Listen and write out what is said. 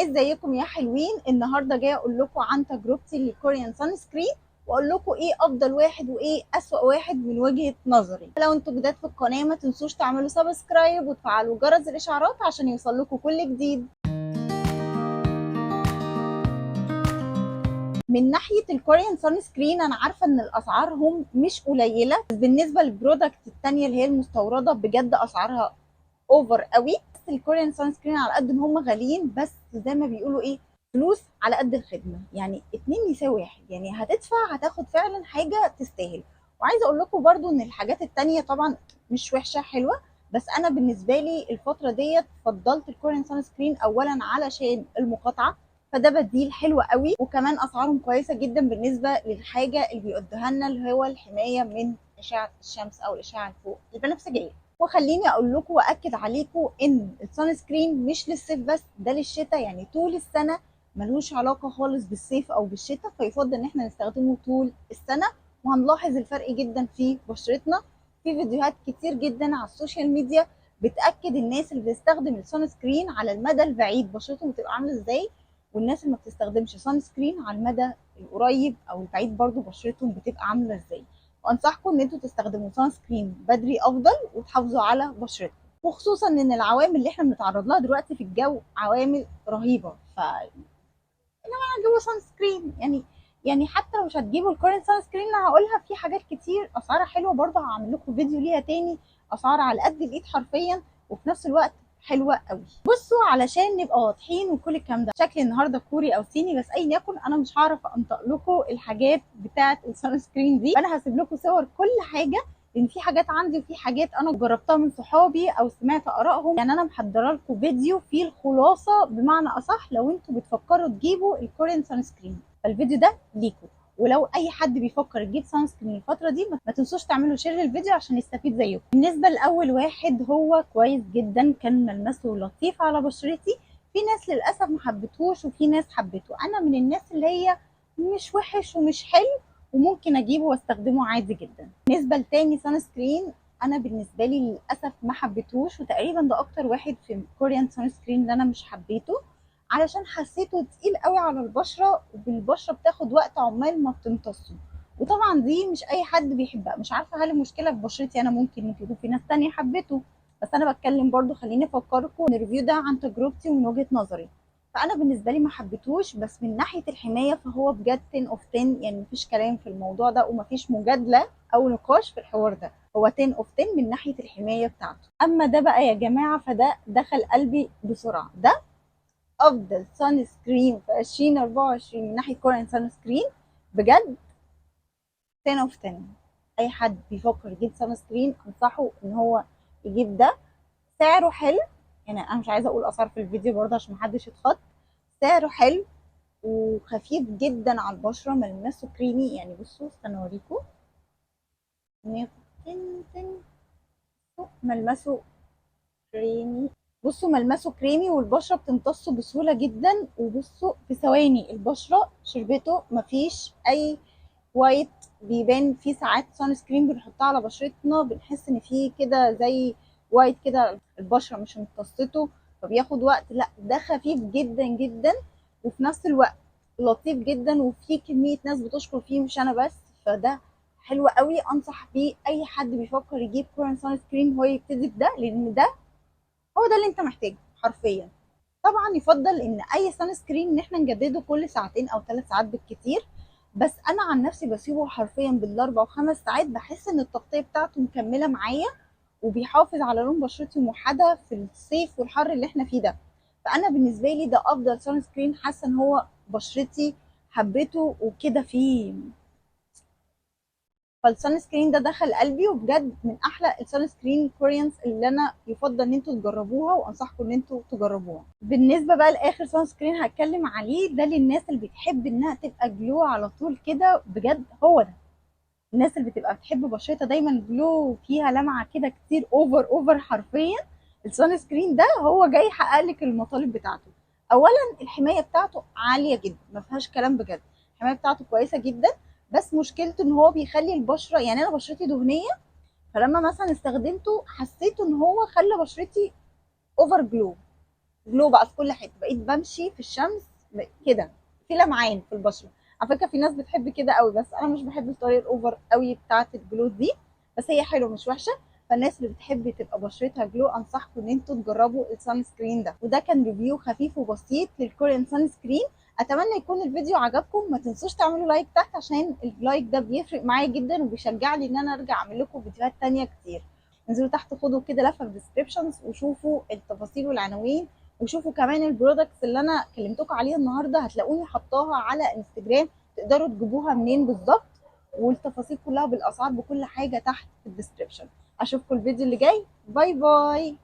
ازيكم يا حلوين؟ النهارده جايه اقول لكم عن تجربتي للكوريان سان سكرين، واقول لكم ايه افضل واحد وايه اسوأ واحد من وجهة نظري. لو انتوا جداد في القناه ما تنسوش تعملوا سبسكرايب وتفعلوا جرس الاشعارات عشان يوصل لكم كل جديد. من ناحيه الكوريان سان سكرين انا عارفه ان الاسعارهم مش قليله، بس بالنسبه للبرودكت التانية اللي هي المستورده بجد اسعارها اوفر قوي. بس الكوريان سان سكرين على قد ما هم غاليين، بس زي ما بيقولوا ايه، فلوس على قد الخدمه، يعني اتنين يساوي واحد، يعني هتدفع هتاخد فعلا حاجه تستاهل. وعايزه اقول لكم برضو ان الحاجات التانية طبعا مش وحشه، حلوه. بس انا بالنسبه لي الفتره ديت فضلت الكوريان سان سكرين اولا علشان المقاطعه، فده بديل حلو قوي، وكمان اسعارهم كويسه جدا بالنسبه للحاجه اللي بيقدوها لنا، اللي هو الحمايه من اشعه الشمس او الاشعه الفوق البنفسجيه. وخليني اقول لكم واكد عليكم ان السان سكرين مش للصيف بس، ده للشتاء، يعني طول السنه، ملوش علاقه خالص بالصيف او بالشتاء، فيفضل ان احنا نستخدمه طول السنه. وهنلاحظ الفرق جدا في بشرتنا. في فيديوهات كتير جدا على السوشيال ميديا بتاكد الناس اللي بتستخدم السان سكرين على المدى البعيد بشرتهم بتبقى عامله ازاي، والناس اللي ما بتستخدمش سان سكرين على المدى القريب او البعيد برضو بشرتهم بتبقى عامله ازاي. وانصحكم ان انتوا تستخدموا سان سكرين بدري افضل وتحافظوا على بشرتكم، وخصوصا ان العوامل اللي احنا بنتعرض لها دلوقتي في الجو عوامل رهيبه. جوه سان سكرين يعني حتى لو مش هتجيبوا الكورين سان سكرين اللي هقولها، في حاجات كتير اسعارها حلوه برضه، هعمل لكم فيديو ليها تاني. اسعار على قد الايد حرفيا، وفي نفس الوقت حلوه قوي. بصوا علشان نبقى واضحين وكل الكلام ده، شكلي النهارده كوري او صيني بس ايا يكن انا مش هعرف انطق لكم الحاجات بتاعه السان سكرين دي، فانا هسيب لكم صور كل حاجه، لان في حاجات عندي وفي حاجات انا جربتها من صحابي او سمعت ارائهم. يعني انا محضره لكم فيديو فيه الخلاصه بمعنى اصح لو انتوا بتفكروا تجيبوا الكورين سان سكرين، فالفيديو ده ليكم. ولو اي حد بيفكر يجيب سان سكرين الفتره دي ما تنسوش تعملوا شير للفيديو عشان يستفيد زيكم. بالنسبه لاول واحد، هو كويس جدا، كان ملمسه لطيف على بشرتي. في ناس للاسف ما حبتهوش وفي ناس حبته، انا من الناس اللي هي مش وحش ومش حلو، وممكن اجيبه واستخدمه عادي جدا. بالنسبه لتاني سان سكرين، انا بالنسبه لي للاسف ما حبيتهوش، وتقريبا ده اكتر واحد في كوريان سان سكرين اللي انا مش حبيته، علشان حسيته تقيل قوي على البشره، وبالبشره بتاخد وقت عقبال ما بتمتصه. وطبعا دي مش اي حد بيحبها، مش عارفه هل المشكله في بشرتي انا، ممكن يكون في ناس تانية حبته، بس انا بتكلم برضو، خليني افكركم ان الريفيو ده عن تجربتي ومن وجهه نظري. فانا بالنسبه لي ما حبيتهوش، بس من ناحيه الحمايه فهو بجد 10 اوف 10، يعني مفيش كلام في الموضوع ده ومفيش مجادله او نقاش في الحوار ده، هو 10 اوف 10 من ناحيه الحمايه بتاعته. اما ده بقى يا جماعه فده دخل قلبي بسرعه، ده افضل سان سكرين في 2024 من ناحيه كورين سان سكرين، بجد 10 اوف 10. اي حد بيفكر يجيب سان سكرين انصحه ان هو يجيب ده. سعره حلو، يعني انا مش عايزه اقول اسعار في الفيديو برضه عشان محدش يتخض. سعره حلو وخفيف جدا على البشره، ملمسه كريمي، يعني بصوا استنى اوريكم. ملمسه كريمي، بصوا ملمسه كريمي والبشره بتمتصه بسهوله جدا، وبصوا في ثواني البشره شربته، مفيش اي وايت بيبان. في ساعات سان سكرين بنحطها على بشرتنا بنحس ان في كده زي وايت كده، البشره مش امتصته فبياخد وقت، لا ده خفيف جدا جدا، وفي نفس الوقت لطيف جدا، وفي كميه ناس بتشكر فيه مش انا بس. فده حلو قوي، انصح بيه اي حد بيفكر يجيب كورن سان سكرين هو يبتدي بده، لان ده هو ده اللي انت محتاجه حرفيا. طبعا يفضل ان اي سان سكرين ان احنا نجدده كل ساعتين او 3 ساعات بالكتير، بس انا عن نفسي بسيبه حرفيا بالاربع وخمس ساعات، بحس ان التغطيه بتاعته مكمله معايا وبيحافظ على لون بشرتي موحده في الصيف والحر اللي احنا فيه ده. فانا بالنسبه لي ده افضل سان سكرين، حاسه ان هو بشرتي حبيته وكده فيه. فالسان سكرين ده دخل قلبي، وبجد من احلى السان سكرين كوريانز اللي انا يفضل ان انتوا تجربوها، وانصحكم ان انتوا تجربوها. بالنسبه بقى لاخر سان سكرين هتكلم عليه، ده للناس اللي بتحب انها تبقى جلو على طول كده، بجد هو ده. الناس اللي بتبقى بتحب بشرتها دايما جلو فيها لمعه كده كتير اوفر اوفر حرفيا، السان سكرين ده هو جاي يحقق لك المطالب بتاعته. اولا الحمايه بتاعته عاليه جدا، ما فيهاش كلام بجد، الحمايه بتاعته كويسه جدا. بس مشكلته ان هو بيخلي البشره، يعني انا بشرتي دهنيه، فلما مثلا استخدمته حسيت ان هو خلى بشرتي اوفر جلو. جلو بقى في كل حته، بقيت بمشي في الشمس كده في لمعان في البشره. على فكره في ناس بتحب كده قوي، بس انا مش بحب الطريقه الاوفر قوي بتاعه الجلو دي، بس هي حلوه مش وحشه. فالناس اللي بتحب تبقى بشرتها جلو انصحكم ان انتوا تجربوا السان سكرين ده. وده كان ريفيو خفيف وبسيط للكوريان سان سكرين. اتمنى يكون الفيديو عجبكم. ما تنسوش تعملوا لايك تحت عشان اللايك ده بيفرق معايا جدا وبيشجعني ان انا ارجع اعمل لكم فيديوهات تانية كتير. انزلوا تحت خدوا كده لفه في الديسكربشنز وشوفوا التفاصيل والعناوين، وشوفوا كمان البرودكتس اللي انا كلمتكم عليها النهارده، هتلاقوني حطاها على انستجرام تقدروا تجيبوها منين بالظبط، والتفاصيل كلها بالاسعار بكل حاجه تحت في الديسكربشن. اشوفكم الفيديو اللي جاي. باي باي.